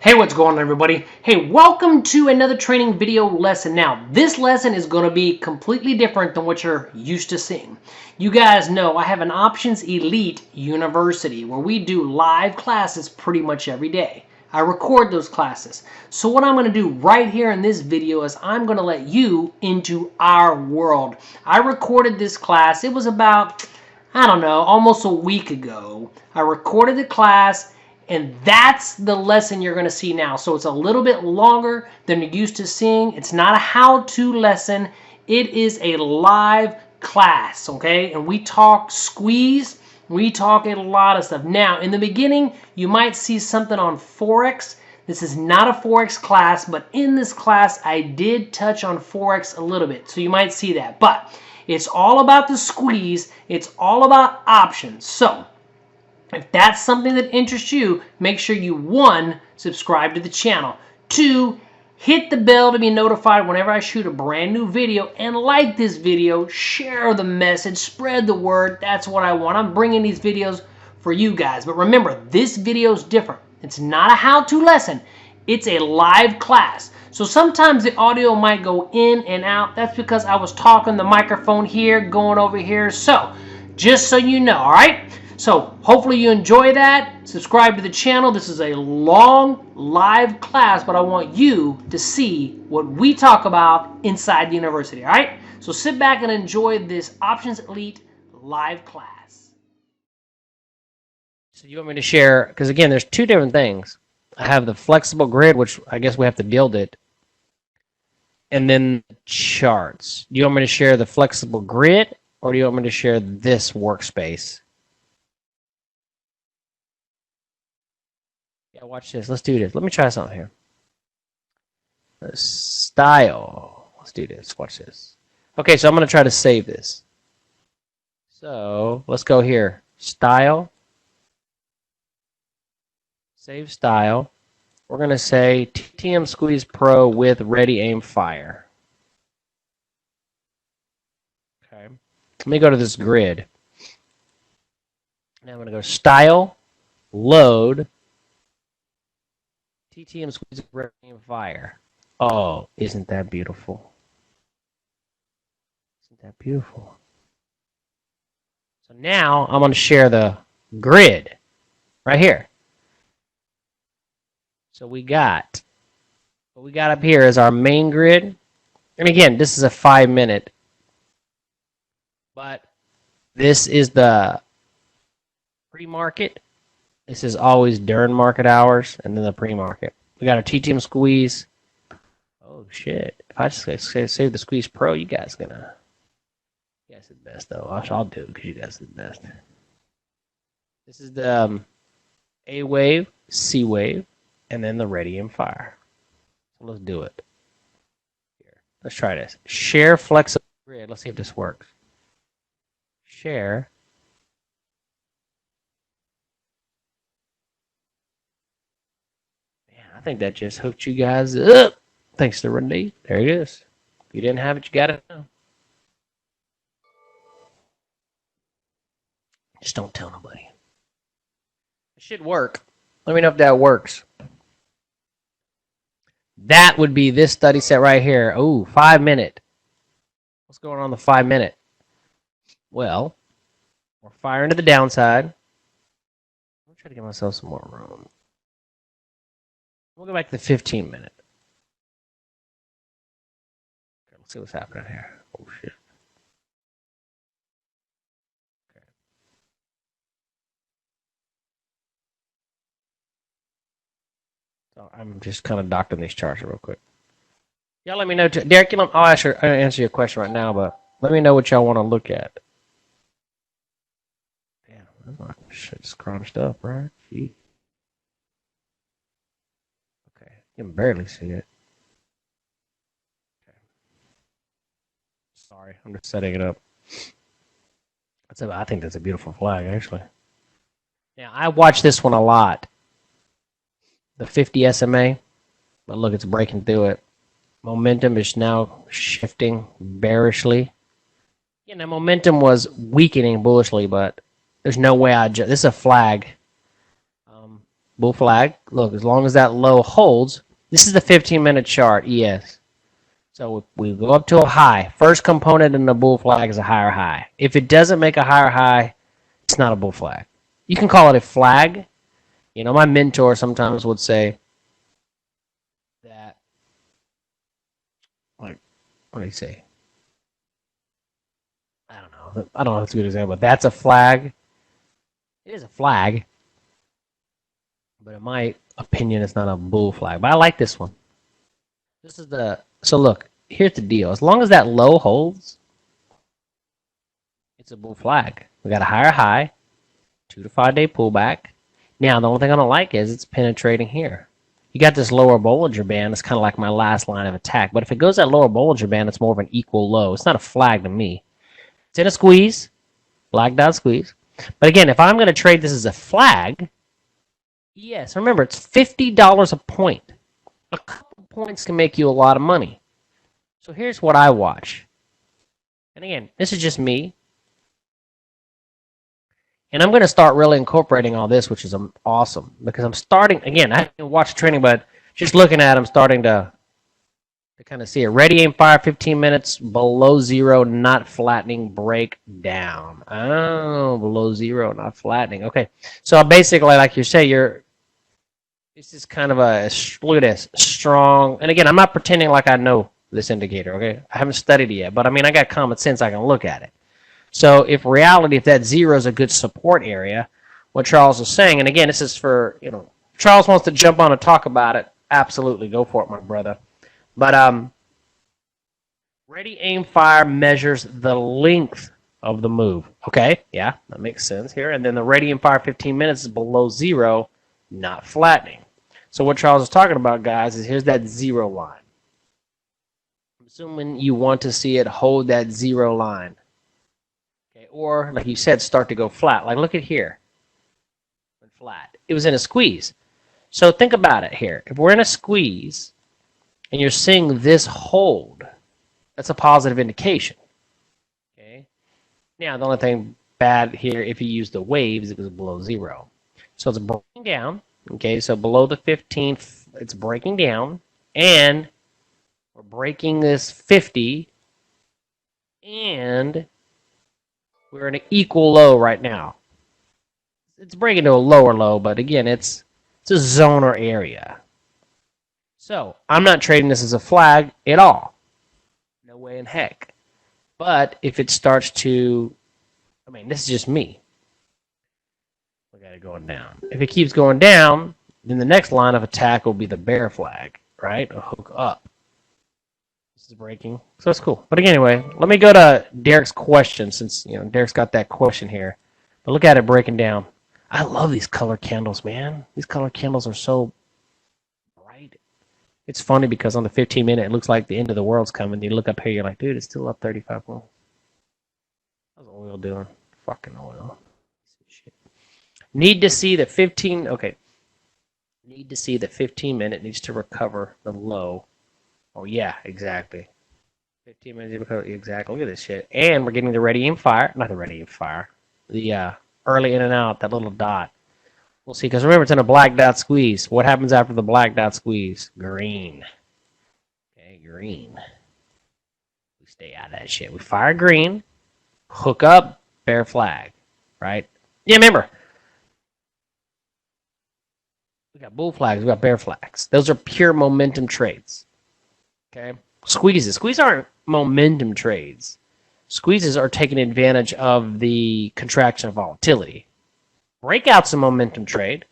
Hey, what's going on, everybody? Hey, welcome to another training video lesson. Now, this lesson is going to be completely different than what you're used to seeing. You guys know I have an Options Elite University where we do live classes pretty much every day. I record those classes. So what I'm going to do right here in this video is I'm going to let you into our world. I recorded this class. It was about, I don't know, almost a week ago. I recorded the class. And that's the lesson you're going to see now. So it's a little bit longer than you're used to seeing. It's not a how-to lesson. It is a live class, okay? And we talk squeeze. We talk a lot of stuff. Now, in the beginning, you might see something on Forex. This is not a Forex class, but in this class, I did touch on Forex a little bit. So you might see that. But it's all about the squeeze. It's all about options. So if that's something that interests you, make sure you, 1, subscribe to the channel, 2, hit the bell to be notified whenever I shoot a brand new video, and like this video, share the message, spread the word. That's what I want. I'm bringing these videos for you guys. But remember, this video is different. It's not a how-to lesson. It's a live class. So sometimes the audio might go in and out. That's because I was talking the microphone here, going over here. So just so you know, all right? So hopefully you enjoy that. Subscribe to the channel. This is a long live class, but I want you to see what we talk about inside the university, all right? So sit back and enjoy this Options Elite live class. So you want me to share, because again, there's two different things. I have the flexible grid, which I guess we have to build it, and then the charts. Do you want me to share the flexible grid, or do you want me to share this workspace? Watch this. Let's do this. Let me try something here. Style. Let's do this. Watch this. Okay, so I'm going to try to save this. So let's go here. Style. Save style. We're going to say TTM Squeeze Pro with Ready, Aim, Fire. Okay. Let me go to this grid. Now I'm going to go Style, Load, TTM Squeeze Ready, Aim, Fire. Oh, isn't that beautiful? Isn't that beautiful? So now I'm going to share the grid right here. So what we got up here is our main grid. And again, this is a 5-minute. But this is the pre-market. This is always during market hours and then the pre-market. We got our TTM Squeeze. Oh, shit. If I just save the Squeeze Pro, you guys are the best, though. I'll do it because you guys are the best. This is the A wave, C wave, and then the Ready and Fire. So let's do it. Here. Let's try this. Share flexible grid. Let's see if this works. Share. I think that just hooked you guys up. Thanks to Renee. There it is. If you didn't have it, you got it now. Just don't tell nobody. It should work. Let me know if that works. That would be this study set right here. Oh, 5-minute. What's going on the 5-minute? Well, we're firing to the downside. I'm trying to get myself some more room. We'll go back to the 15-minute. Okay, let's see what's happening here. Oh, shit. Okay. So I'm just kind of doctoring these charts real quick. Y'all let me know. Derek, I'll answer your question right now, but let me know what y'all want to look at. Damn, shit's crunched up, right? Gee. You can barely see it. Okay. Sorry, I'm just setting it up. I think that's a beautiful flag, actually. Now, I watch this one a lot. The 50 SMA. But look, it's breaking through it. Momentum is now shifting bearishly. Yeah, now momentum was weakening bullishly, but there's no way this is a flag. bull flag. Look, as long as that low holds, this is the 15-minute chart, ES. So we go up to a high. First component in the bull flag is a higher high. If it doesn't make a higher high, it's not a bull flag. You can call it a flag. You know, my mentor sometimes would say that, like, what do you say? I don't know if it's a good example, but that's a flag. It is a flag, but in my opinion, it's not a bull flag. But I like this one. This is the, so look, here's the deal. As long as that low holds, it's a bull flag. We got a higher high, 2 to 5 day pullback. Now, the only thing I don't like is it's penetrating here. You got this lower Bollinger Band. It's kind of like my last line of attack. But if it goes that lower Bollinger Band, it's more of an equal low. It's not a flag to me. It's in a squeeze, black dot squeeze. But again, if I'm going to trade this as a flag, yes, remember, it's $50 a point. A couple points can make you a lot of money. So here's what I watch. And again, this is just me. And I'm going to start really incorporating all this, which is awesome. Because I'm starting, again, I haven't watched training, but just looking at it, I'm starting to kind of see it. Ready, aim, fire, 15 minutes, below zero, not flattening, break down. Oh, below zero, not flattening. Okay, so basically, like you say, this is kind of a, look at this, strong. And again, I'm not pretending like I know this indicator, okay? I haven't studied it yet, but I mean, I got common sense. I can look at it. So if reality, if that zero is a good support area, what Charles is saying, and again, this is for, you know, Charles wants to jump on and talk about it, absolutely, go for it, my brother. But ready, aim, fire measures the length of the move. Okay, yeah, that makes sense here. And then the ready, aim, fire 15 minutes is below zero, not flattening. So what Charles is talking about, guys, is here's that zero line. I'm assuming you want to see it hold that zero line. Okay, or, like you said, start to go flat. Like, look at here. Went flat. It was in a squeeze. So think about it here. If we're in a squeeze, and you're seeing this hold, that's a positive indication. Okay. Now, the only thing bad here, if you use the waves, it goes below zero. So it's breaking down. Okay, so below the 15th, it's breaking down. And we're breaking this 50. And we're in an equal low right now. It's breaking to a lower low, but again, it's a zoner area. So, I'm not trading this as a flag at all. No way in heck. But if it starts to, I mean, this is just me. Look at it going down. If it keeps going down, then the next line of attack will be the bear flag, right? A hook up. This is breaking. So that's cool. But anyway, let me go to Derek's question since, you know, Derek's got that question here. But look at it breaking down. I love these color candles, man. These color candles are so bright. It's funny because on the 15-minute, it looks like the end of the world's coming. You look up here, you're like, dude, it's still up 35 points. How's oil doing? Fucking oil. Shit. Need to see the 15, okay. Need to see the 15-minute needs to recover the low. Oh, yeah, exactly. 15 minutes to recover, exactly. Look at this shit. And we're getting the ready aim fire. Not the ready aim fire. The early in and out, that little dot. We'll see, because remember, it's in a black dot squeeze. What happens after the black dot squeeze? Green. Okay, green. We stay out of that shit. We fire green, hook up, bear flag, right? Yeah, remember, we got bull flags, we got bear flags. Those are pure momentum trades. Okay? Squeezes. Squeezes aren't momentum trades. Squeezes are taking advantage of the contraction of volatility. Breakout's a momentum trade,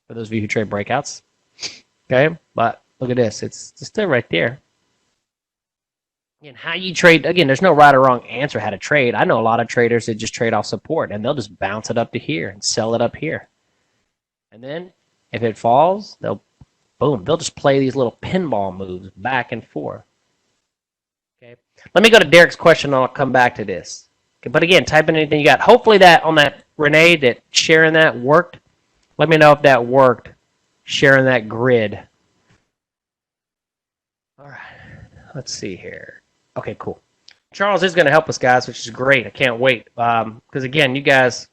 for those of you who trade breakouts. Okay, but look at this. It's still right there. And how you trade, again, there's no right or wrong answer how to trade. I know a lot of traders that just trade off support, and they'll just bounce it up to here and sell it up here. And then if it falls, they'll just play these little pinball moves back and forth. Okay, let me go to Derek's question, and I'll come back to this. Okay, but again, type in anything you got. Hopefully that on that Renee, that sharing that worked. Let me know if that worked. Sharing that grid. All right, let's see here. Okay, cool. Charles is going to help us, guys, which is great. I can't wait. Because again, you guys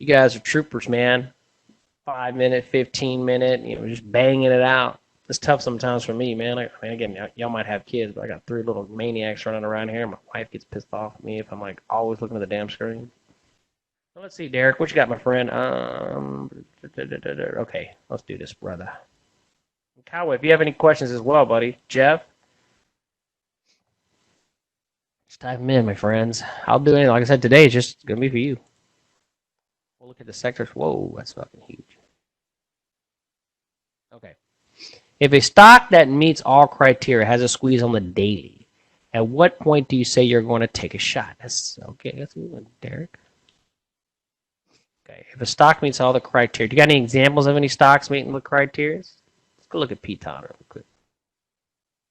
are troopers, man. 5 minute, 15 minute, you know, just banging it out. It's tough sometimes for me, man. I mean, again, y'all might have kids, but I got 3 little maniacs running around here. My wife gets pissed off at me if I'm like always looking at the damn screen. So let's see, Derek, what you got, my friend? Okay, let's do this, brother. Kyle, if you have any questions as well, buddy. Jeff? Just type them in, my friends. I'll do anything. Like I said, today is just going to be for you. We'll look at the sectors. Whoa, that's fucking huge. Okay. If a stock that meets all criteria has a squeeze on the daily, at what point do you say you're going to take a shot? That's okay. That's a good one, Derek. Okay. If a stock meets all the criteria, do you got any examples of any stocks meeting the criteria? Let's go look at P-Ton real quick.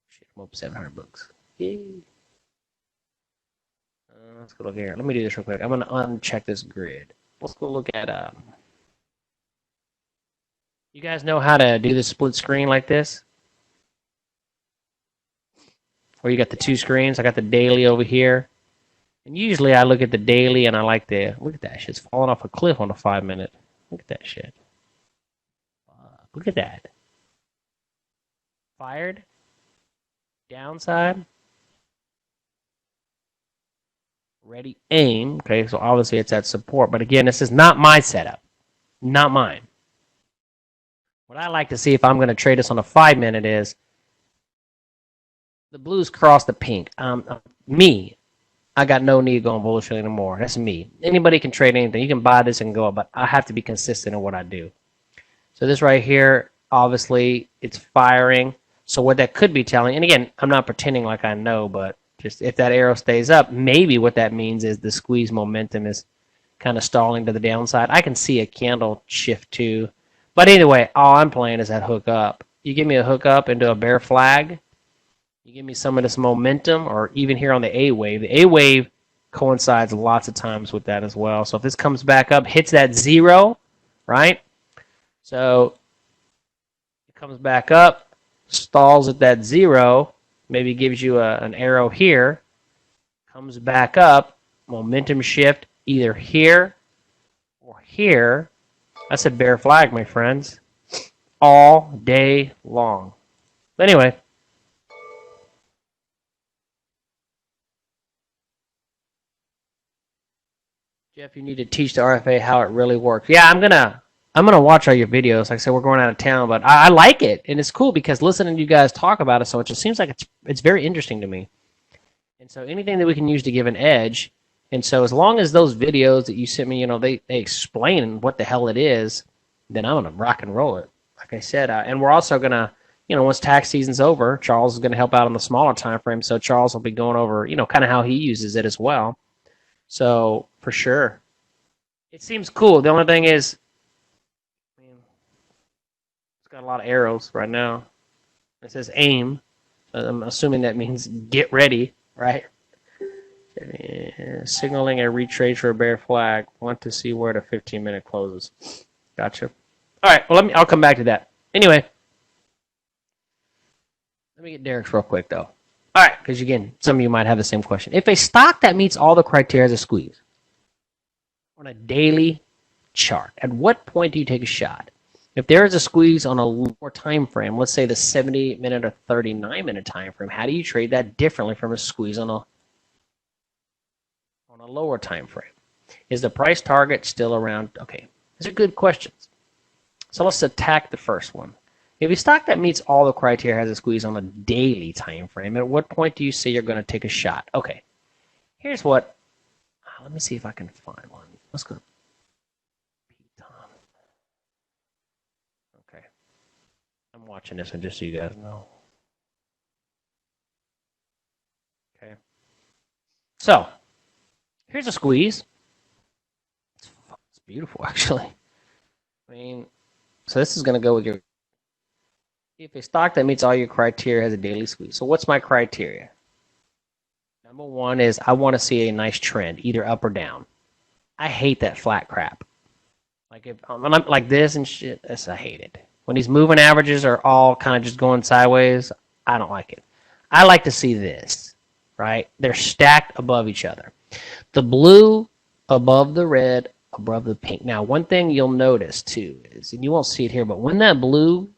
Shit, I'm up 700 bucks. Yay. Let's go look here. Let me do this real quick. I'm going to uncheck this grid. Let's go look at you guys know how to do the split screen like this? Where you got the 2 screens. I got the daily over here. And usually I look at the daily and I like the, look at that shit's falling off a cliff on the 5 minute. Look at that shit. Look at that. Fired. Downside. Ready, aim. Okay, so obviously it's at support. But again, this is not my setup. Not mine. What I like to see if I'm going to trade this on a 5 minute is the blues cross the pink. Me, I got no need going bullish anymore. That's me. Anybody can trade anything. You can buy this and go, but I have to be consistent in what I do. So this right here, obviously, it's firing. So what that could be telling, and again, I'm not pretending like I know, but just if that arrow stays up, maybe what that means is the squeeze momentum is kind of stalling to the downside. I can see a candle shift too. But anyway, all I'm playing is that hook up. You give me a hook up into a bear flag, you give me some of this momentum, or even here on the A wave. The A wave coincides lots of times with that as well. So if this comes back up, hits that 0, right? So it comes back up, stalls at that 0, maybe gives you an arrow here, comes back up, momentum shift either here or here. That's a bear flag, my friends, all day long. But anyway, Jeff, you need to teach the RFA how it really works. Yeah, I'm gonna watch all your videos. Like I said, we're going out of town, but I like it, and it's cool because listening to you guys talk about it, so it just seems like it's very interesting to me. And so anything that we can use to give an edge, and so as long as those videos that you sent me, you know, they explain what the hell it is, then I'm gonna rock and roll it. Like I said, and we're also gonna, you know, once tax season's over, Charles is gonna help out on the smaller time frame, so Charles will be going over, you know, kind of how he uses it as well. So for sure, it seems cool. The only thing is, it's got a lot of arrows right now. It says aim. I'm assuming that means get ready, right? Signaling a retrace for a bear flag. Want to see where the 15-minute closes. Gotcha. All right. Well, I'll come back to that. Anyway, let me get Derek's real quick though. All right, because again, some of you might have the same question. If a stock that meets all the criteria has a squeeze on a daily chart, at what point do you take a shot? If there is a squeeze on a lower time frame, let's say the 70-minute or 39-minute time frame, how do you trade that differently from a squeeze on a lower time frame? Is the price target still around? Okay, these are good questions. So let's attack the first one. If a stock that meets all the criteria has a squeeze on a daily time frame, at what point do you say you're going to take a shot? Okay, here's what. Let me see if I can find one. Let's go. Okay, I'm watching this one just so you guys know. Okay, so here's a squeeze. It's beautiful, actually. I mean, so this is going to go with your. If a stock that meets all your criteria has a daily squeeze. So what's my criteria? Number one is I want to see a nice trend, either up or down. I hate that flat crap. Like if when I'm like this and shit, I hate it. When these moving averages are all kind of just going sideways, I don't like it. I like to see this, right? They're stacked above each other. The blue above the red above the pink. Now, one thing you'll notice too is, and you won't see it here, but when that blue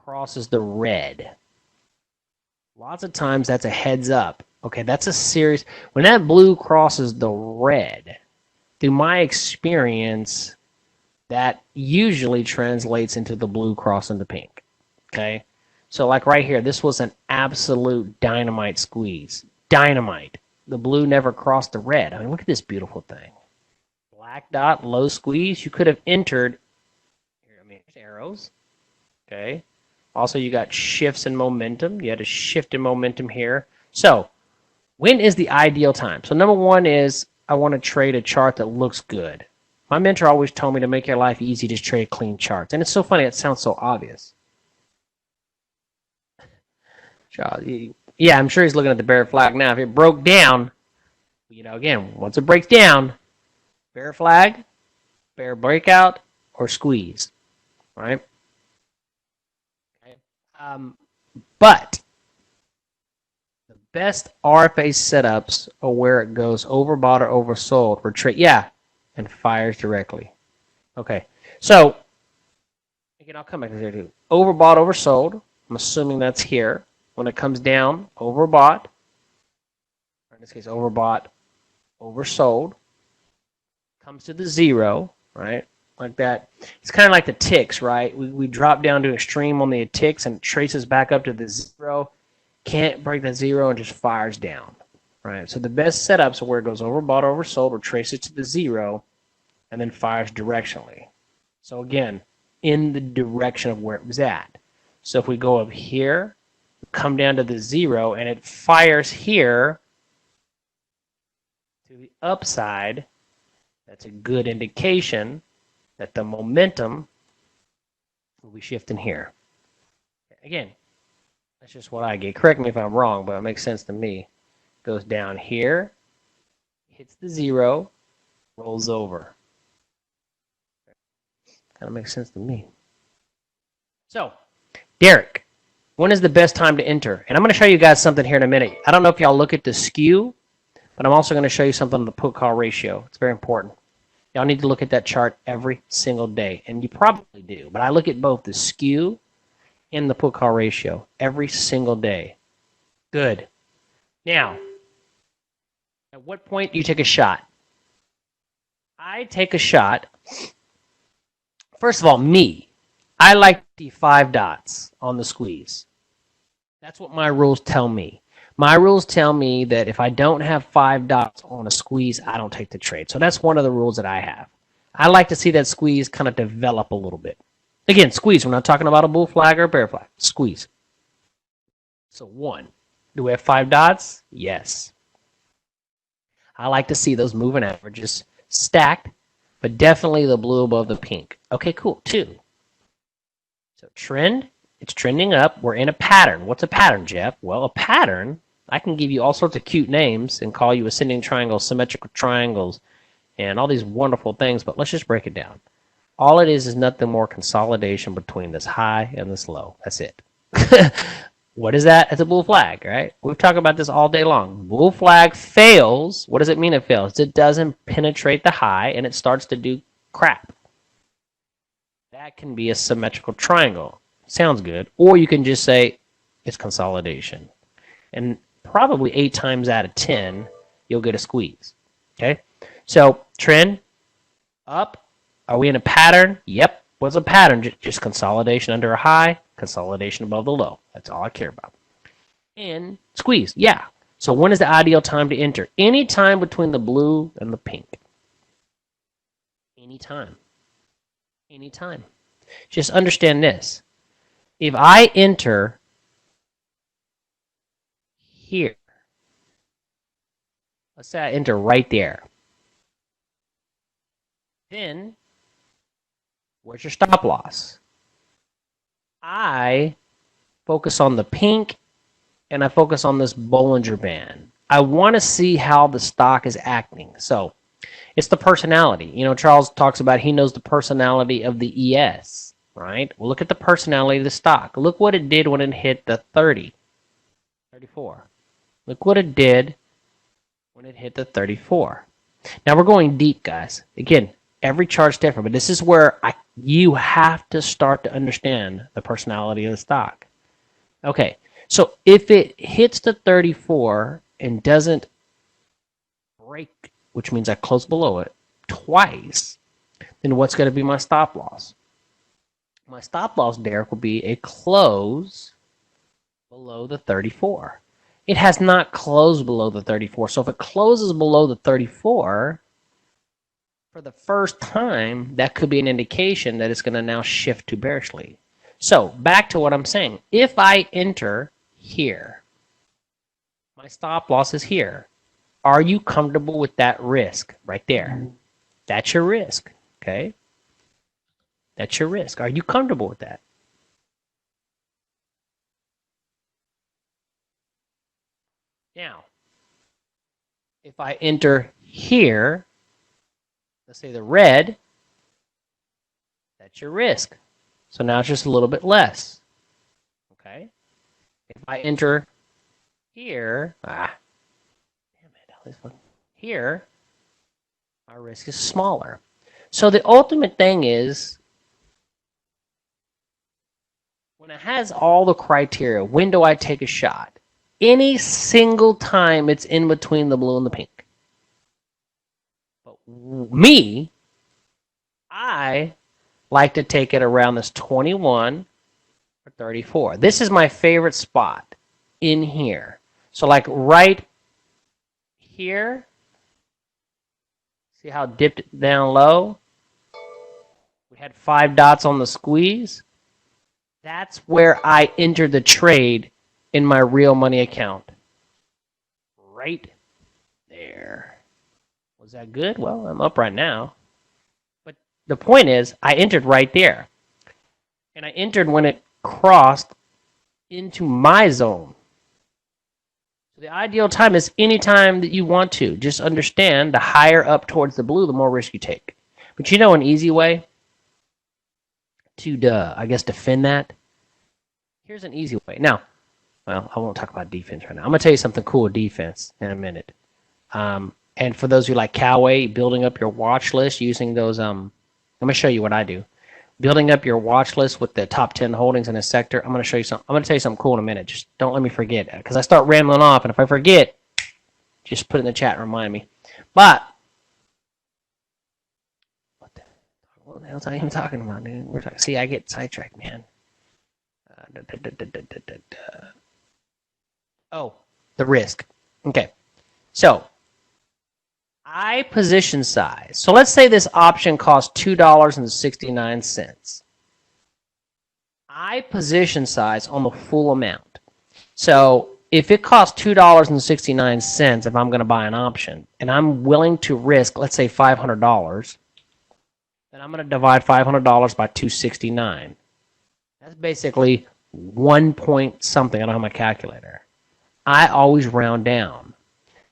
crosses the red, lots of times that's a heads up. Okay, that's a serious. When that blue crosses the red, through my experience, that usually translates into the blue crossing the pink. Okay, so like right here, this was an absolute dynamite squeeze. Dynamite. The blue never crossed the red. I mean, look at this beautiful thing. Black dot, low squeeze. You could have entered. Here, I mean, arrows. Okay. Also, you got shifts in momentum. You had a shift in momentum here. So, when is the ideal time? So, number one is I want to trade a chart that looks good. My mentor always told me to make your life easy, just trade clean charts. And it's so funny. It sounds so obvious. Yeah, I'm sure he's looking at the bear flag now. If it broke down, you know, again, once it breaks down, bear flag, bear breakout, or squeeze, right? Okay. But the best RFA setups are where it goes overbought or oversold for trade, yeah, and fires directly. Okay, so again, I'll come back to there too. Overbought, oversold. I'm assuming that's here. When it comes down, overbought. In this case, overbought, oversold. Comes to the zero, right? Like that. It's kind of like the ticks, right? We drop down to extreme on the ticks and it traces back up to the zero. Can't break the zero and just fires down, right? So the best setups are where it goes overbought, oversold, or traces to the zero and then fires directionally. So again, in the direction of where it was at. So if we go up here, come down to the zero, and it fires here to the upside, that's a good indication that the momentum will be shifting here. Again, that's just what I get. Correct me if I'm wrong, but it makes sense to me. Goes down here, hits the zero, rolls over. Kind of makes sense to me. So, Derek, when is the best time to enter? And I'm going to show you guys something here in a minute. I don't know if y'all look at the skew, but I'm also going to show you something on the put-call ratio. It's very important. Y'all need to look at that chart every single day, and you probably do. But I look at both the skew and the put-call ratio every single day. Good. Now, at what point do you take a shot? I take a shot. First of all, I like the 5 dots on the squeeze. That's what my rules tell me. My rules tell me that if I don't have 5 dots on a squeeze, I don't take the trade. So that's one of the rules that I have. I like to see that squeeze kind of develop a little bit. Again, squeeze. We're not talking about a bull flag or a bear flag. Squeeze. So 1. Do we have 5 dots? Yes. I like to see those moving averages stacked, but definitely the blue above the pink. Okay, cool. 2. So trend, it's trending up. We're in a pattern. What's a pattern, Jeff? Well, a pattern, I can give you all sorts of cute names and call you ascending triangles, symmetrical triangles, and all these wonderful things, but let's just break it down. All it is nothing more consolidation between this high and this low. That's it. What is that? It's a bull flag, right? We've talked about this all day long. Bull flag fails. What does it mean it fails? It doesn't penetrate the high and it starts to do crap. That can be a symmetrical triangle. Sounds good. Or you can just say it's consolidation. And probably 8 times out of 10, you'll get a squeeze. Okay? So, trend, up. Are we in a pattern? Yep. What's a pattern? Just consolidation under a high, consolidation above the low. That's all I care about. And squeeze. Yeah. So when is the ideal time to enter? Any time between the blue and the pink. Anytime. Anytime. Just understand this. If I enter here, let's say I enter right there, then where's your stop loss? I focus on the pink and I focus on this Bollinger Band. I want to see how the stock is acting. So it's the personality. You know, Charles talks about he knows the personality of the ES, right? Well, look at the personality of the stock. Look what it did when it hit the 30, 34. Look what it did when it hit the 34. Now we're going deep, guys. Again, Every chart's different, but this is where you have to start to understand the personality of the stock. Okay, so if it hits the 34 and doesn't break, which means I close below it twice, then what's going to be my stop loss? My stop loss, Derek, will be a close below the 34. It has not closed below the 34, so if it closes below the 34, for the first time, that could be an indication that it's going to now shift to bearishly. So back to what I'm saying. If I enter here, my stop loss is here. Are you comfortable with that risk right there? That's your risk, okay? That's your risk. Are you comfortable with that? Now, if I enter here, let's say the red, that's your risk. So now it's just a little bit less. Okay? If I enter here, here, our risk is smaller. So the ultimate thing is, when it has all the criteria, when do I take a shot? Any single time it's in between the blue and the pink. But me, I like to take it around this 21 or 34. This is my favorite spot in here. So like right here, see how it dipped down low? We had 5 dots on the squeeze. That's where I entered the trade in my real money account. Right there. Was that good? Well, I'm up right now. But the point is, I entered right there. And I entered when it crossed into my zone. So the ideal time is any time that you want to. Just understand, the higher up towards the blue, the more risk you take. But you know an easy way to, I guess, defend that? Here's an easy way. Now, well, I won't talk about defense right now. I'm going to tell you something cool with defense in a minute. And for those who like 𝐿, building up your watch list using those, I'm going to show you what I do. Building up your watch list with the top 10 holdings in a sector. I'm going to show you something. I'm going to tell you something cool in a minute. Just don't let me forget, because I start rambling off, and if I forget, just put it in the chat and remind me. But what the hell is I even talking about, dude? We're talking. See, I get sidetracked, man. Oh, the risk. Okay, so I position size. So let's say this option costs $2.69. I position size on the full amount. So if it costs $2.69, if I'm going to buy an option, and I'm willing to risk, let's say $500, then I'm going to divide $500 by 269. That's basically 1 point something. I don't have my calculator. I always round down.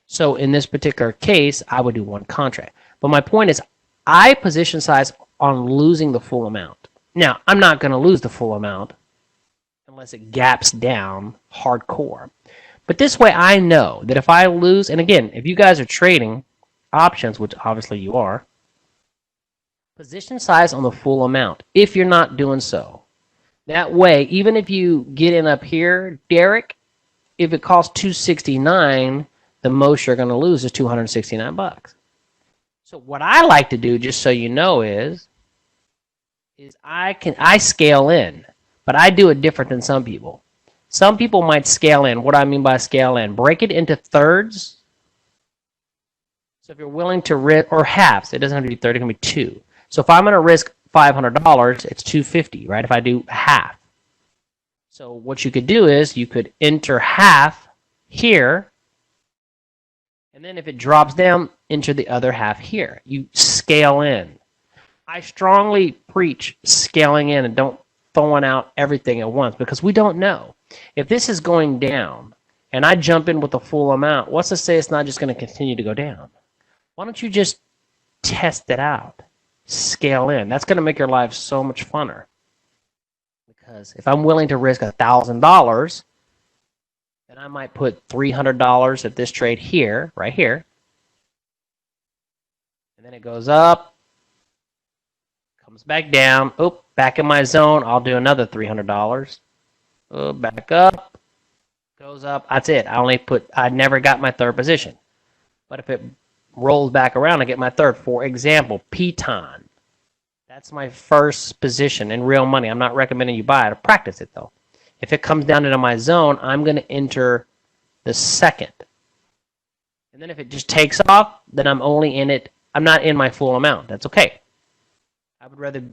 So in this particular case, I would do one contract. But my point is, I position size on losing the full amount. Now, I'm not going to lose the full amount unless it gaps down hardcore. But this way I know that if I lose, and again, if you guys are trading options, which obviously you are, position size on the full amount if you're not doing so. That way, even if you get in up here, Derek, if it costs $269, the most you're going to lose is $269. So what I like to do, just so you know, is I scale in, but I do it different than some people. Some people might scale in. What do I mean by scale in? Break it into thirds. So if you're willing to risk, or halves, it doesn't have to be 30, it can be 2. So if I'm going to risk $500, it's $250, right? If I do half. So what you could do is you could enter half here, and then if it drops down, enter the other half here. You scale in. I strongly preach scaling in and don't throwing out everything at once, because we don't know. If this is going down and I jump in with the full amount, what's to say it's not just going to continue to go down? Why don't you just test it out? Scale in. That's going to make your life so much funner. Because if I'm willing to risk $1,000, then I might put $300 at this trade here, right here. And then it goes up, Comes back down. Oh, back in my zone. I'll do another $300. Oh, back up. Goes up. That's it. I never got my third position. But if it rolls back around, I get my third. For example, Piton. That's my first position in real money. I'm not recommending you buy it. Practice it, though. If it comes down into my zone, I'm going to enter the second. And then if it just takes off, then I'm only in it. I'm not in my full amount. That's okay. I would rather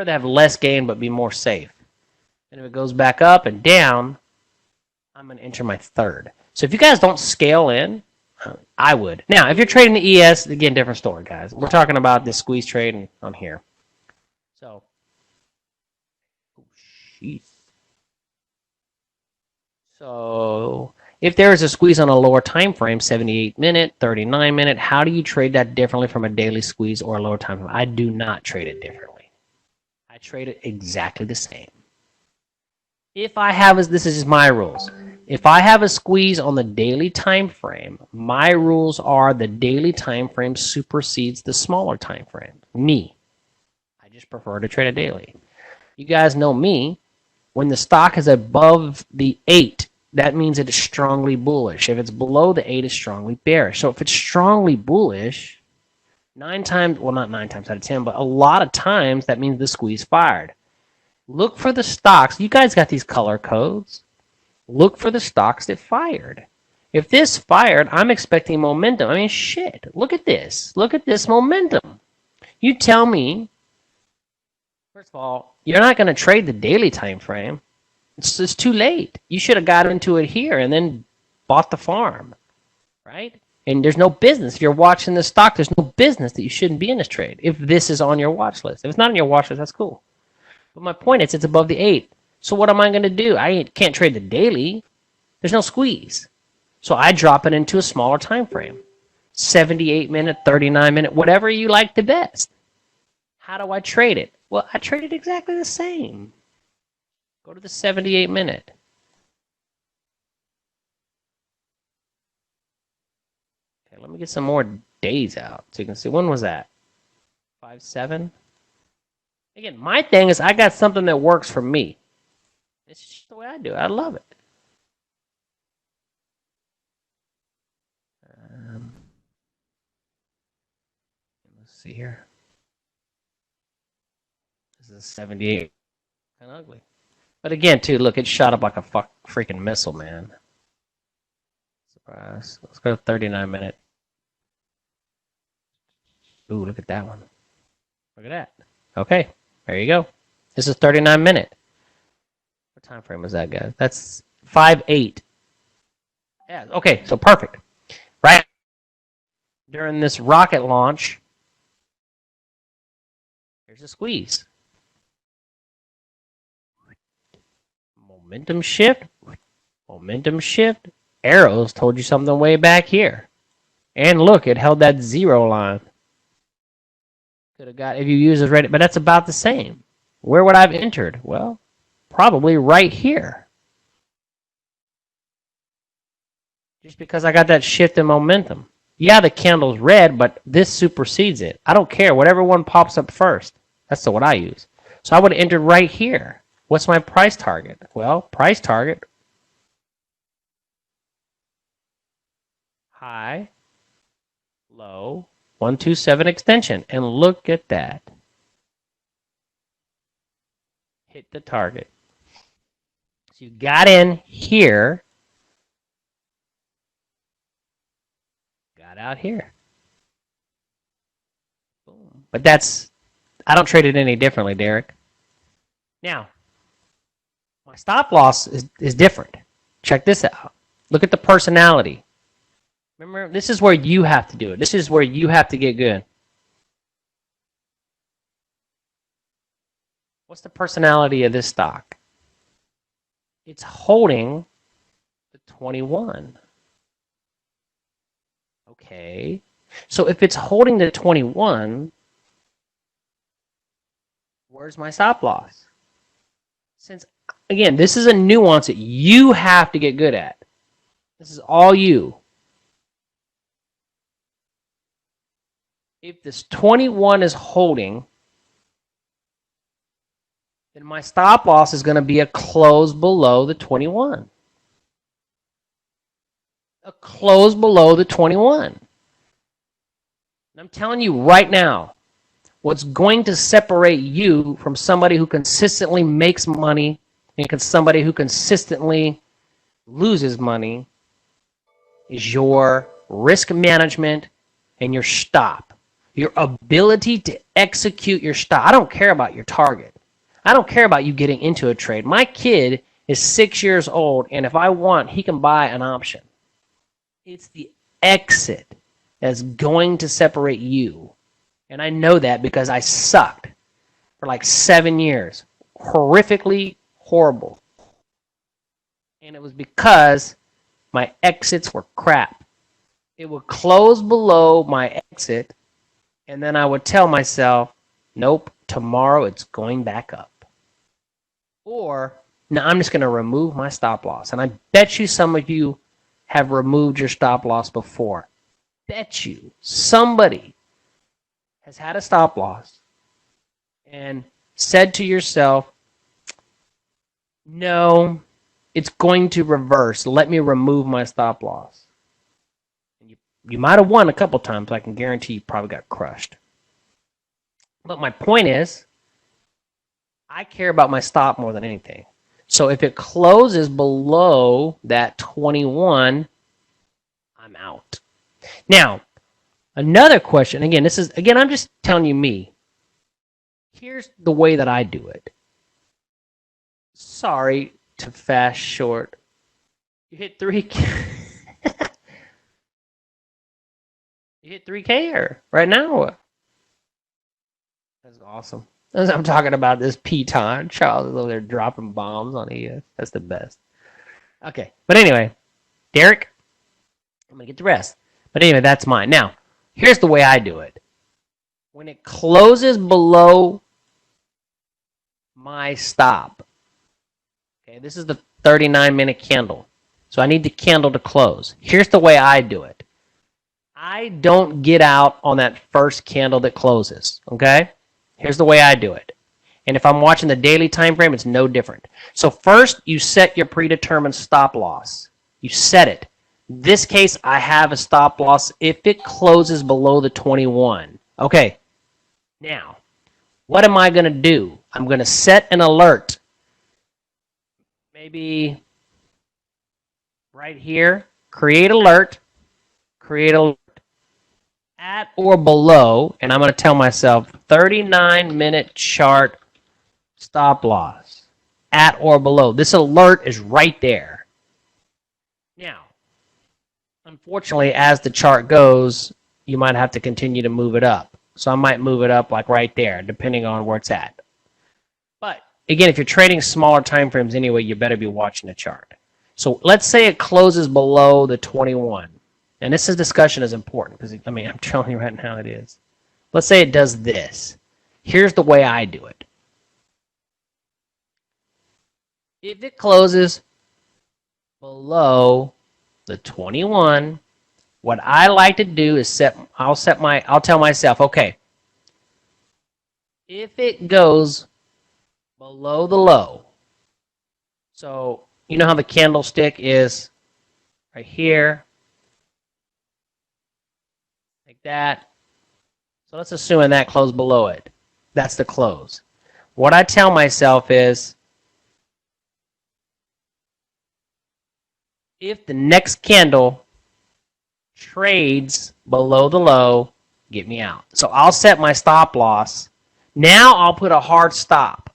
have less gain but be more safe. And if it goes back up and down, I'm going to enter my third. So if you guys don't scale in, I would. Now, if you're trading the ES, again, different story, guys. We're talking about this squeeze trade and on here. So, oh, jeez. So, if there is a squeeze on a lower time frame, 78-minute, 39-minute, how do you trade that differently from a daily squeeze or a lower time frame? I do not trade it differently. I trade it exactly the same. If I have, this is just my rules. If I have a squeeze on the daily time frame, my rules are the daily time frame supersedes the smaller time frame. Me. I just prefer to trade it daily. You guys know me. When the stock is above the 8, that means it is strongly bullish. If it's below the 8, it's strongly bearish. So if it's strongly bullish, 9 times, well, not 9 times out of 10, but a lot of times that means the squeeze fired. Look for the stocks. You guys got these color codes. Look for the stocks that fired. If this fired, I'm expecting momentum. I mean, shit. Look at this. Look at this momentum. You tell me, first of all, you're not going to trade the daily time frame. It's too late. You should have got into it here and then bought the farm, right? And there's no business. If you're watching this stock, there's no business that you shouldn't be in this trade if this is on your watch list. If it's not on your watch list, that's cool. But my point is it's above the 8. So what am I going to do? I can't trade the daily. There's no squeeze. So I drop it into a smaller time frame. 78-minute, 39-minute, whatever you like the best. How do I trade it? Well, I trade it exactly the same. Go to the 78-minute. Okay, let me get some more days out so you can see. When was that? 5-7? Again, my thing is I got something that works for me. It's just the way I do it. I love it. Let's see here. This is 78. Kind of ugly. But again, too, look, it shot up like a freaking missile, man. Surprise. Let's go to 39-minute. Ooh, look at that one. Look at that. Okay, there you go. This is 39-minute. What time frame was that, guys? That's 5-8. Yeah, okay, so perfect. Right during this rocket launch, here's a squeeze. Momentum shift. Momentum shift. Arrows told you something way back here. And look, it held that 0 line. Could have got, if you use this ready, but that's about the same. Where would I have entered? Well, probably right here. Just because I got that shift in momentum. Yeah, the candle's red, but this supersedes it. I don't care. Whatever one pops up first. That's what I use. So I would have entered right here. What's my price target? Well, price target. High, low, 127 extension. And look at that. Hit the target. So you got in here. Got out here. Boom. But that's, I don't trade it any differently, Derek. Now, my stop loss is different. Check this out. Look at the personality. Remember, this is where you have to do it. This is where you have to get good. What's the personality of this stock? It's holding the 21. Okay. So if it's holding the 21, where's my stop loss? Since, again, this is a nuance that you have to get good at. This is all you. If this 21 is holding, then my stop loss is going to be a close below the 21. A close below the 21. And I'm telling you right now, what's going to separate you from somebody who consistently makes money and somebody who consistently loses money is your risk management and your stop. Your ability to execute your stop. I don't care about your target. I don't care about you getting into a trade. My kid is 6 years old, and if I want, he can buy an option. It's the exit that's going to separate you. And I know that because I sucked for like 7 years. Horrifically horrible. And it was because my exits were crap. It would close below my exit, and then I would tell myself, nope, tomorrow it's going back up. Or, no, I'm just going to remove my stop loss. And I bet you some of you have removed your stop loss before. Bet you somebody has had a stop loss and said to yourself, no, it's going to reverse. Let me remove my stop loss. And you might have won a couple times, but I can guarantee you probably got crushed. But my point is, I care about my stop more than anything. So if it closes below that 21, I'm out. Now, another question, again, I'm just telling you me. Here's the way that I do it. Sorry to fast short. You hit 3K. You hit 3K or right now? That's awesome. As I'm talking about this P-Ton, Charles is over there dropping bombs on ES. That's the best. Okay, but anyway, Derek, I'm going to get the rest. But anyway, that's mine. Now, here's the way I do it. When it closes below my stop, okay, this is the 39-minute candle. So I need the candle to close. Here's the way I do it. I don't get out on that first candle that closes, okay? Here's the way I do it. And if I'm watching the daily time frame, it's no different. So first, you set your predetermined stop loss. You set it. In this case, I have a stop loss if it closes below the 21. Okay. Now, what am I going to do? I'm going to set an alert. Maybe right here. Create alert. Create alert. At or below, and I'm going to tell myself 39-minute chart stop loss. At or below. This alert is right there. Now, unfortunately, as the chart goes, you might have to continue to move it up. So I might move it up like right there, depending on where it's at. But again, if you're trading smaller time frames anyway, you better be watching the chart. So let's say it closes below the 21. And this discussion is important because, I mean, I'm telling you right now it is. Let's say it does this. Here's the way I do it. If it closes below the 21, what I like to do is I'll tell myself, okay, if it goes below the low, so you know how the candlestick is right here, like that. So let's assume that closed below it. That's the close. What I tell myself is, if the next candle trades below the low, get me out. So I'll set my stop loss. Now I'll put a hard stop,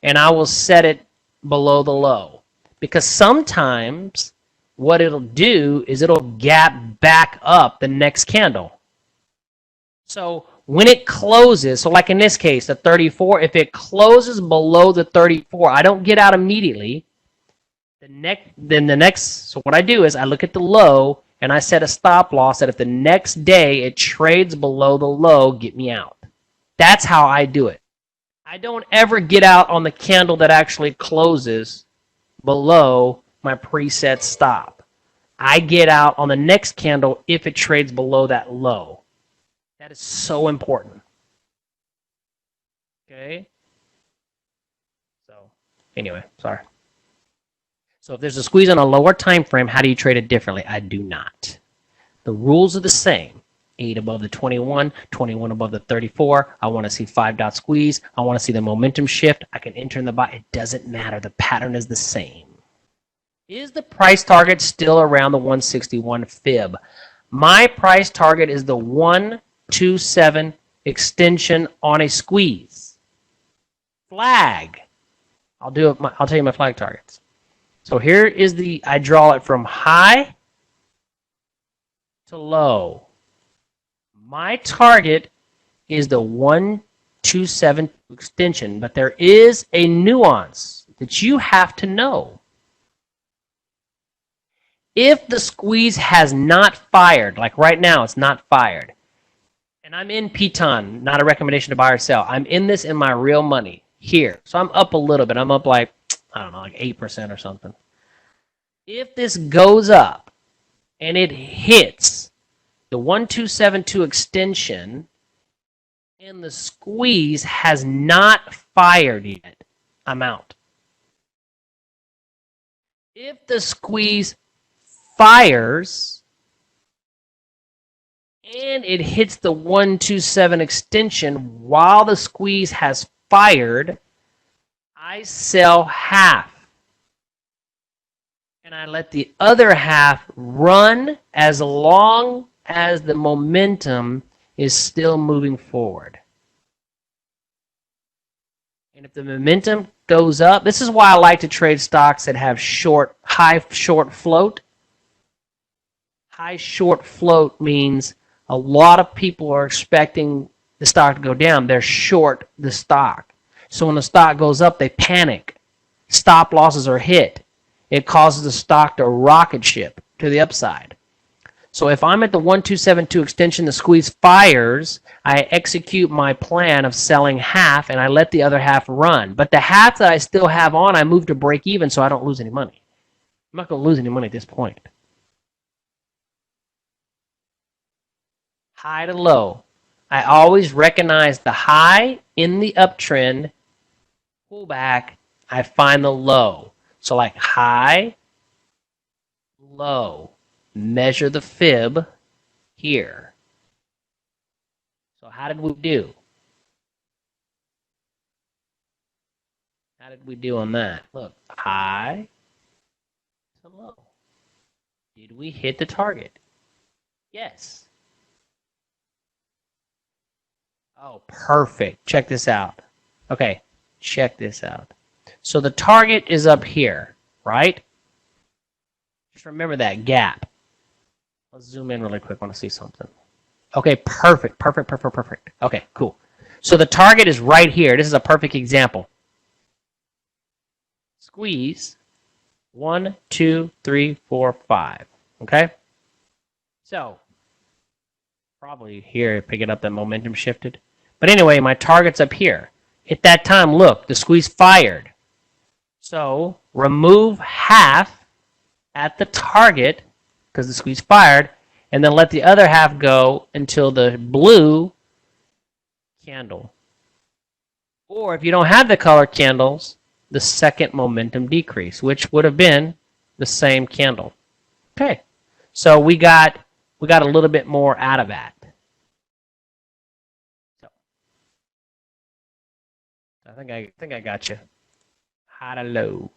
and I will set it below the low. Because sometimes what it'll do is it'll gap back up the next candle. So when it closes, so like in this case, the 34, if it closes below the 34, I don't get out immediately. So what I do is I look at the low and I set a stop loss that if the next day it trades below the low, get me out. That's how I do it. I don't ever get out on the candle that actually closes below my preset stop. I get out on the next candle if it trades below that low. That is so important. Okay? Anyway, sorry. So if there's a squeeze on a lower time frame, how do you trade it differently? I do not. The rules are the same. 8 above the 21, 21 above the 34. I want to see 5-dot squeeze. I want to see the momentum shift. I can enter in the buy. It doesn't matter. The pattern is the same. Is the price target still around the 161 fib? My price target is the 127 extension on a squeeze. Flag. I'll tell you my flag targets. So here is I draw it from high to low. My target is the 127 extension, but there is a nuance that you have to know. If the squeeze has not fired, like right now it's not fired, and I'm in Piton, not a recommendation to buy or sell. I'm in this in my real money here. So I'm up a little bit. I'm up like, I don't know, like 8% or something. If this goes up and it hits the 1272 extension and the squeeze has not fired yet, I'm out. If the squeeze fires and it hits the 127 extension while the squeeze has fired, I sell half. And I let the other half run as long as the momentum is still moving forward. And if the momentum goes up, this is why I like to trade stocks that have high short float. High short float means a lot of people are expecting the stock to go down. They're short the stock. So when the stock goes up, they panic. Stop losses are hit. It causes the stock to rocket ship to the upside. So if I'm at the 1272 extension, the squeeze fires, I execute my plan of selling half and I let the other half run. But the half that I still have on, I move to break even so I don't lose any money. I'm not going to lose any money at this point. High to low. I always recognize the high in the uptrend, pull back, I find the low. So like high, low, measure the fib here. So how did we do? How did we do on that? Look, high to low. Did we hit the target? Yes. Oh, perfect. Check this out. Okay, check this out. So the target is up here, right? Just remember that gap. Let's zoom in really quick. I want to see something. Okay, perfect, perfect, perfect, perfect. Okay, cool. So the target is right here. This is a perfect example. Squeeze. 1, 2, 3, 4, 5. Okay? So, probably here, picking up that momentum shifted. But anyway, my target's up here. At that time, look, the squeeze fired. So, remove half at the target, because the squeeze fired, and then let the other half go until the blue candle. Or if you don't have the color candles, the second momentum decrease, which would have been the same candle. Okay, so we got a little bit more out of that. So, I think I got you. High to low.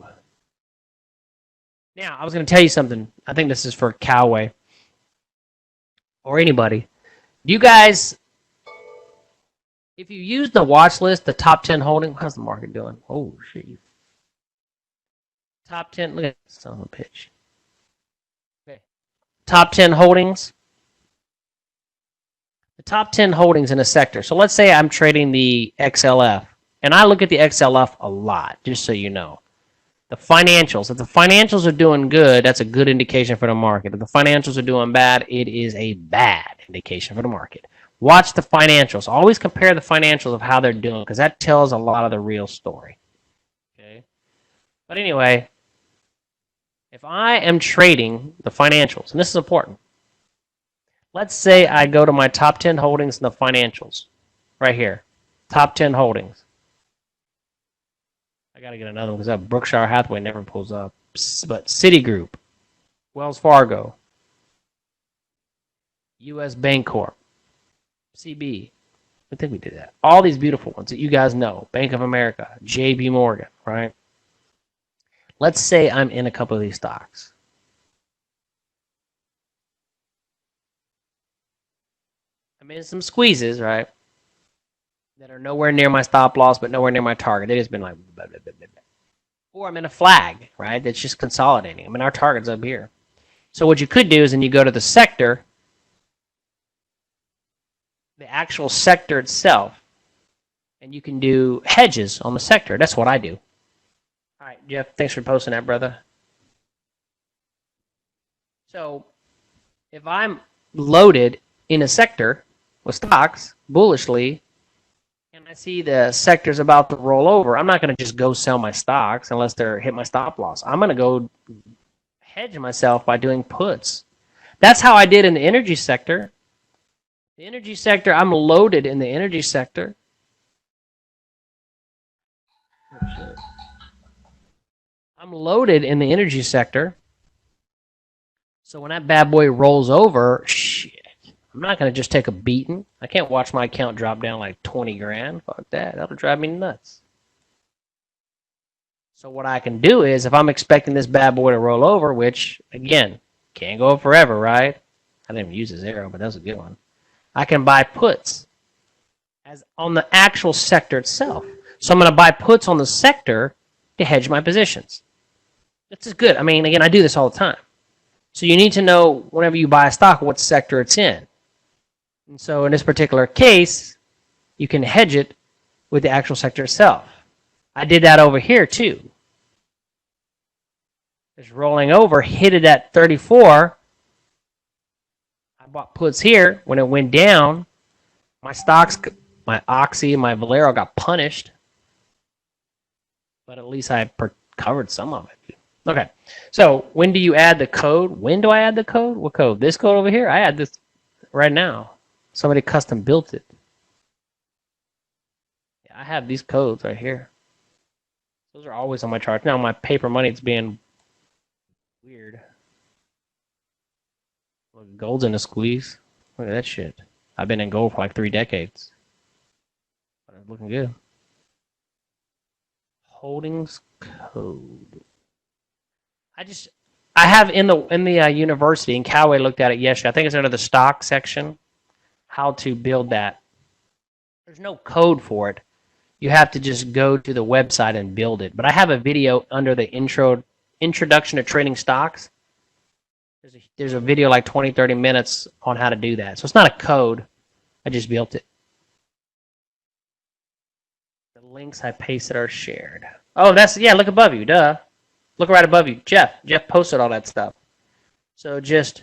Now, I was going to tell you something. I think this is for Cowway or anybody. You guys, if you use the watch list, the top 10 holding, how's the market doing? Oh, shit. Top 10, look at this son of a bitch. Okay. Top 10 holdings. The top 10 holdings in a sector. So let's say I'm trading the XLF. And I look at the XLF a lot, just so you know. The financials. If the financials are doing good, that's a good indication for the market. If the financials are doing bad, it is a bad indication for the market. Watch the financials. Always compare the financials of how they're doing, because that tells a lot of the real story. Okay. But anyway, if I am trading the financials, and this is important. Let's say I go to my top 10 holdings in the financials. Right here. Top 10 holdings. I got to get another one because that Berkshire Hathaway never pulls up. But Citigroup, Wells Fargo, U.S. Bancorp, CB. I think we did that. All these beautiful ones that you guys know. Bank of America, J.P. Morgan, right? Let's say I'm in a couple of these stocks. I'm in some squeezes, right? That are nowhere near my stop loss, but nowhere near my target. They just been like, blah, blah, blah, blah. Or I'm in a flag, right? That's just consolidating. I mean, our target's up here. So what you could do is, then you go to the sector, the actual sector itself, and you can do hedges on the sector. That's what I do. All right, Jeff, thanks for posting that, brother. So if I'm loaded in a sector with stocks, bullishly, and I see the sector's about to roll over, I'm not going to just go sell my stocks unless they're hit my stop loss. I'm going to go hedge myself by doing puts. That's how I did in the energy sector. The energy sector, I'm loaded in the energy sector. I'm loaded in the energy sector. So when that bad boy rolls over, shit, I'm not going to just take a beating. I can't watch my account drop down like 20 grand. Fuck that. That'll drive me nuts. So what I can do is, if I'm expecting this bad boy to roll over, which, again, can't go forever, right? I didn't even use this arrow, but that was a good one. I can buy puts as on the actual sector itself. So I'm going to buy puts on the sector to hedge my positions. This is good. I mean, again, I do this all the time. So you need to know, whenever you buy a stock, what sector it's in. And so in this particular case, you can hedge it with the actual sector itself. I did that over here too. It's rolling over, hit it at 34. I bought puts here. When it went down, my stocks, my 𝐂𝐸, my Valero got punished. But at least I covered some of it. Okay, so when do you add the code? When do I add the code? What code? This code over here? I add this right now. Somebody custom built it. Yeah, I have these codes right here. Those are always on my charts. Now my paper money is being weird. Look, gold's in a squeeze. Look at that shit. I've been in gold for like 3 decades. But it's looking good. Holdings code. I have in the university, and Coway looked at it yesterday. I think it's under the stock section, how to build that. There's no code for it. You have to just go to the website and build it. But I have a video under the introduction to trading stocks. There's a video like 20, 30 minutes on how to do that. So it's not a code. I just built it. The links I pasted are shared. Oh, look above you, duh. Look right above you. Jeff posted all that stuff. So just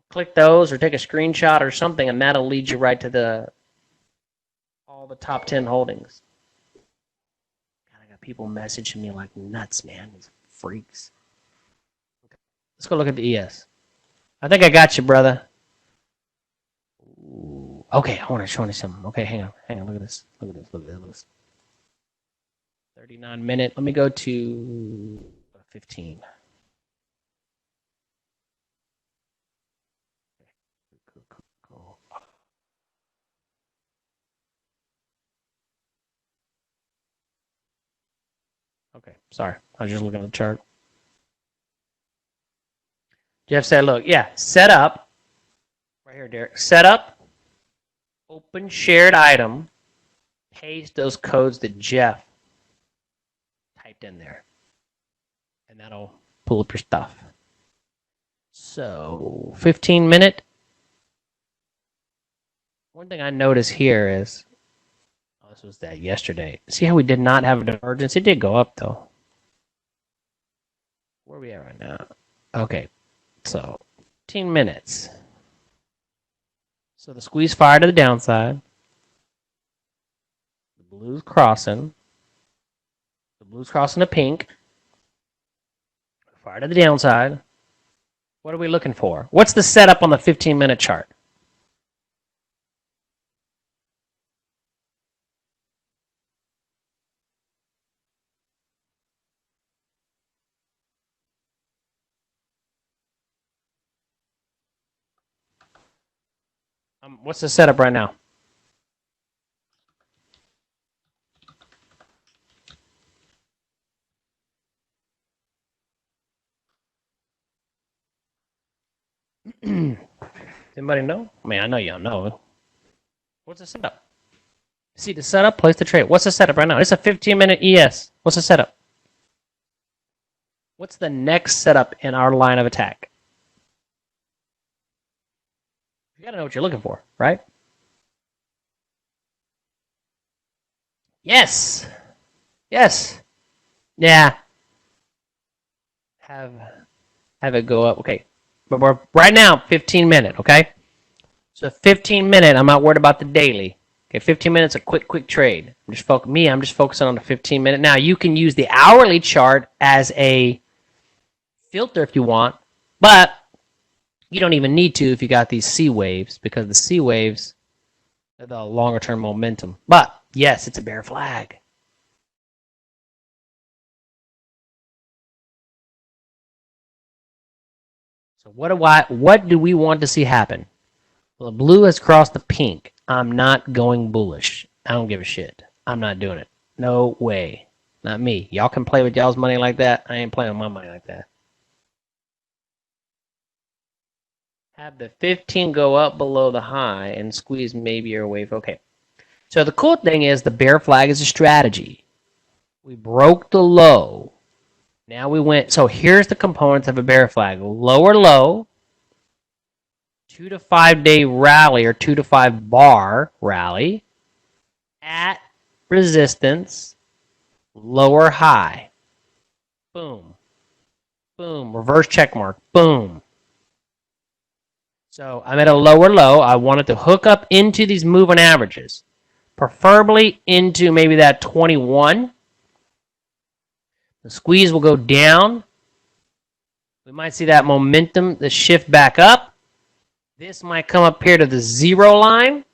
click those or take a screenshot or something, and that'll lead you right to all the top 10 holdings. God, I got people messaging me like nuts, man. These freaks. Okay. Let's go look at the ES. I think I got you, brother. Ooh. Okay, I want to show you something. Okay, hang on. Look at this. Look at this. 39-minute. Let me go to 15. Cool. Okay, sorry. I was just looking at the chart. Jeff said, look, yeah, set up. Right here, Derek. Set up. Open shared item. Paste those codes that Jeff typed in there, and that'll pull up your stuff. So 15-minute. One thing I noticed here is, this was that yesterday. See how we did not have a divergence? It did go up though. Where are we at right now? Okay, so 15 minutes. So the squeeze fire to the downside. The blue's crossing. The blue's crossing the pink. Fire to the downside. What are we looking for? What's the setup on the 15-minute chart? What's the setup right now? Anybody know? I mean, I know y'all know. What's the setup? See the setup, place the trade. What's the setup right now? It's a 15-minute ES. What's the setup? What's the next setup in our line of attack? You gotta know what you're looking for, right? Yes. Yes. Yeah. Have it go up. Okay. But we're right now 15-minute, okay? So 15-minute, I'm not worried about the daily. Okay, 15 minutes, a quick trade. I'm just focusing on the 15-minute. Now, you can use the hourly chart as a filter if you want, but you don't even need to if you got these C waves, because the C waves are the longer-term momentum. But, yes, it's a bear flag. So what do we want to see happen? Well, the blue has crossed the pink. I'm not going bullish. I don't give a shit. I'm not doing it. No way. Not me. Y'all can play with y'all's money like that. I ain't playing with my money like that. Have the 15 go up below the high and squeeze maybe your wave. Okay. So the cool thing is the bear flag is a strategy. We broke the low. Now we went. So here's the components of a bear flag. Lower low. 2 to 5 day rally or 2 to 5 bar rally at resistance, lower high. Boom. Boom. Reverse check mark. Boom. So I'm at a lower low. I wanted to hook up into these moving averages, preferably into maybe that 21. The squeeze will go down. We might see that momentum, the shift back up. This might come up here to the 0 line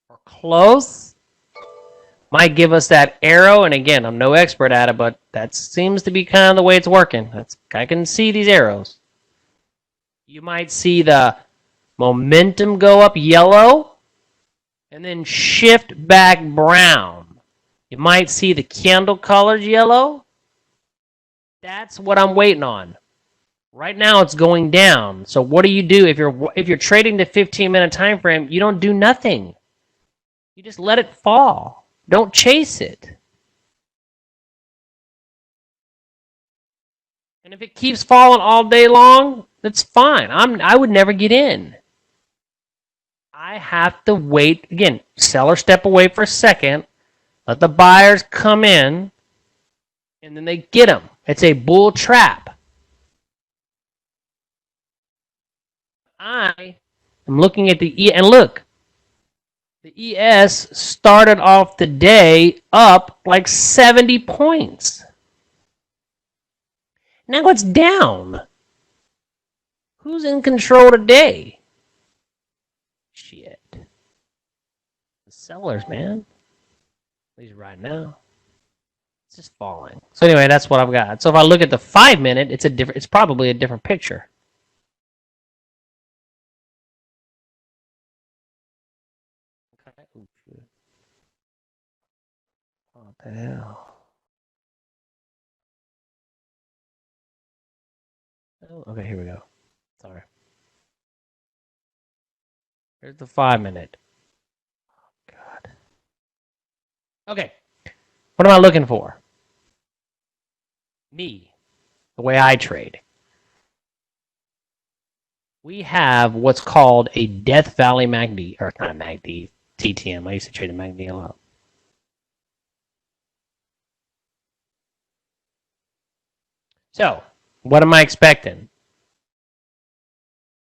or close. Might give us that arrow. And again, I'm no expert at it, but that seems to be kind of the way it's working. I can see these arrows. You might see the momentum go up yellow and then shift back brown. You might see the candle colors yellow. That's what I'm waiting on. Right now it's going down. So what do you do if you're trading the 15-minute time frame? You don't do nothing. You just let it fall. Don't chase it. And if it keeps falling all day long, that's fine. I would never get in. I have to wait. Again, seller step away for a second. Let the buyers come in. And then they get them. It's a bull trap. I am looking at the E, and look, the ES started off the day up like 70 points. Now it's down. Who's in control today? Shit. The sellers, man. At least right now. It's just falling. So anyway, that's what I've got. So if I look at the 5-minute, it's probably a different picture. What the hell? Oh, okay, here we go. Sorry. Here's the 5-minute. Oh, God. Okay. What am I looking for? Me. The way I trade. We have what's called a Death Valley MACD, or not a MACD, TTM. I used to trade the MACD a lot. So, what am I expecting?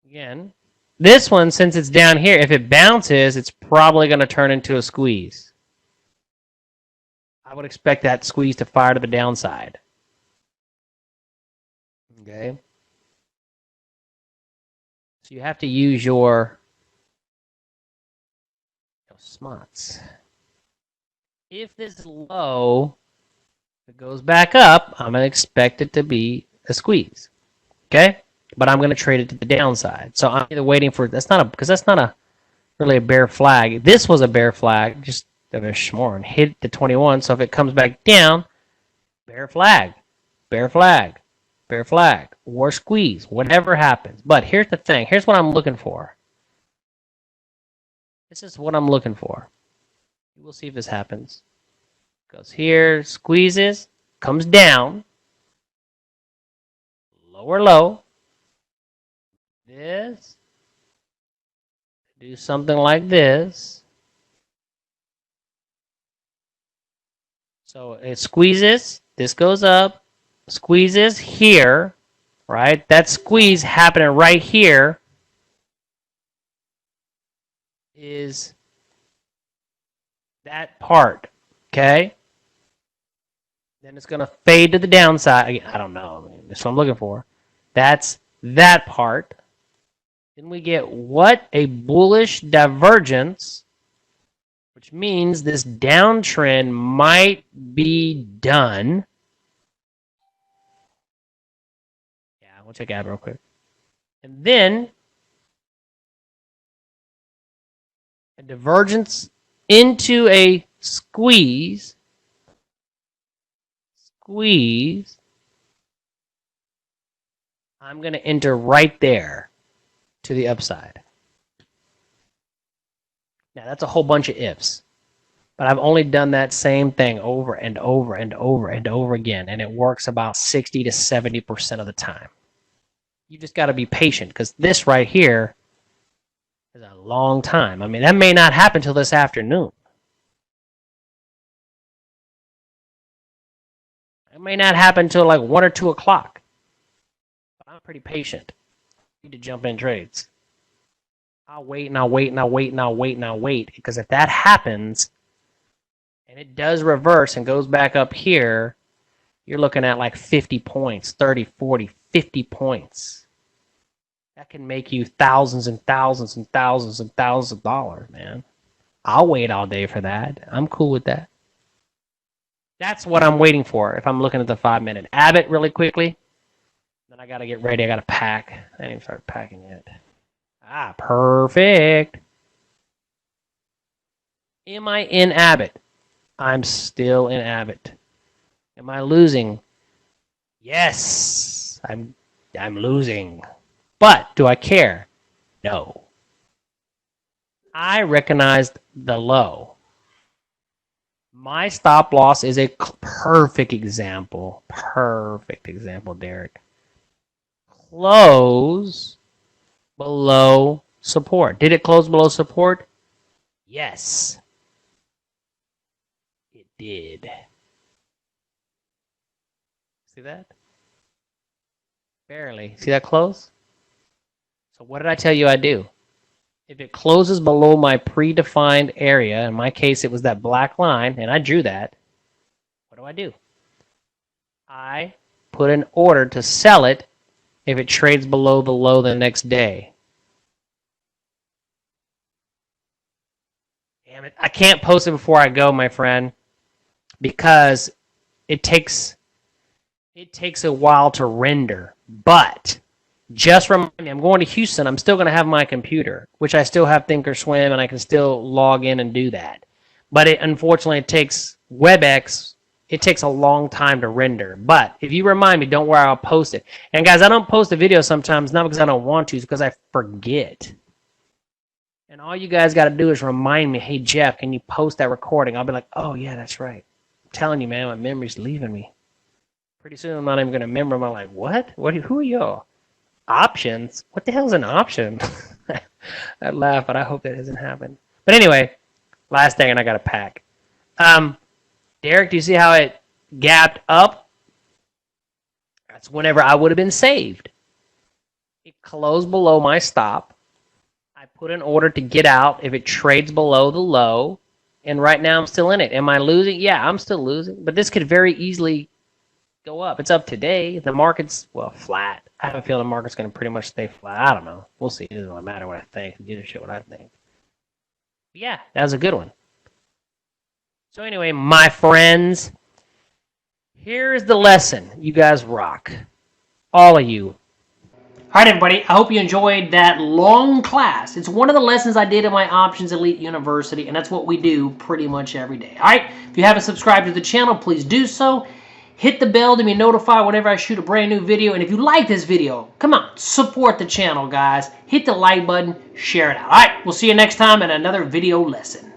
Again, this one, since it's down here, if it bounces, it's probably going to turn into a squeeze. I would expect that squeeze to fire to the downside. Okay. So you have to use your smarts. If this is low, if it goes back up, I'm going to expect it to be a squeeze. Okay? But I'm going to trade it to the downside. So I'm either waiting for, because that's not a really a bear flag. This was a bear flag, just a bit more, and hit the 21. So if it comes back down, bear flag, bear flag, bear flag, or squeeze, whatever happens. But here's the thing. Here's what I'm looking for. This is what I'm looking for. We'll see if this happens. Goes here, squeezes, comes down, lower low. This. Do something like this. So it squeezes, this goes up, squeezes here, right? That squeeze happening right here is that part, okay? Then it's going to fade to the downside. I don't know. That's what I'm looking for. That's that part. Then we get what? A bullish divergence, which means this downtrend might be done. Yeah, we'll check out real quick. And then a divergence into a squeeze. Squeeze. I'm going to enter right there to the upside. Now, that's a whole bunch of ifs. But I've only done that same thing over and over and over and over again, and it works about 60 to 70% of the time. You just got to be patient, because this right here is a long time. I mean, that may not happen till this afternoon. It may not happen till like 1 or 2 o'clock. But I'm pretty patient. I need to jump in trades. I'll wait and I'll wait and I'll wait and I'll wait and I'll wait. Because if that happens, and it does reverse and goes back up here, you're looking at like 50 points, 30, 40, 50 points. That can make you thousands and thousands and thousands and thousands of dollars, man. I'll wait all day for that. I'm cool with that. That's what I'm waiting for if I'm looking at the 5-minute. Abbott really quickly. Then I got to get ready. I got to pack. I didn't even start packing yet. Ah, perfect. Am I in Abbott? I'm still in Abbott. Am I losing? Yes, I'm losing. But do I care? No. I recognized the low. My stop loss is a perfect example. Perfect example, Derek. Close below support. Did it close below support? Yes. It did. See that? Barely. See that close? So what did I tell you I do? If it closes below my predefined area, in my case it was that black line, and I drew that, what do? I put an order to sell it if it trades below the low the next day. Damn it. I can't post it before I go, my friend, because it takes a while to render. But just remind me, I'm going to Houston. I'm still going to have my computer, which I still have Thinkorswim, and I can still log in and do that. But unfortunately, it takes WebEx. It takes a long time to render. But if you remind me, don't worry, I'll post it. And guys, I don't post a video sometimes, not because I don't want to, it's because I forget. And all you guys got to do is remind me, hey, Jeff, can you post that recording? I'll be like, oh, yeah, that's right. I'm telling you, man, my memory's leaving me. Pretty soon, I'm not even going to remember. I'm like, what? Who are y'all? Options? What the hell is an option? I laugh, but I hope that doesn't happen. But anyway, last thing, and I got to pack. Derek, do you see how it gapped up? That's whenever I would have been saved. It closed below my stop. I put an order to get out if it trades below the low. And right now I'm still in it. Am I losing? Yeah, I'm still losing. But this could very easily go up. It's up today. The market's, well, flat. I have a feeling the market's going to pretty much stay flat. I don't know. We'll see. It doesn't really matter what I think. Give a shit what I think. But yeah, that was a good one. So anyway, my friends, here's the lesson. You guys rock. All of you. All right, everybody, I hope you enjoyed that long class. It's one of the lessons I did at my Options Elite University, and that's what we do pretty much every day. All right, if you haven't subscribed to the channel, please do so. Hit the bell to be notified whenever I shoot a brand new video. And if you like this video, come on, support the channel, guys. Hit the like button, share it out. All right, we'll see you next time in another video lesson.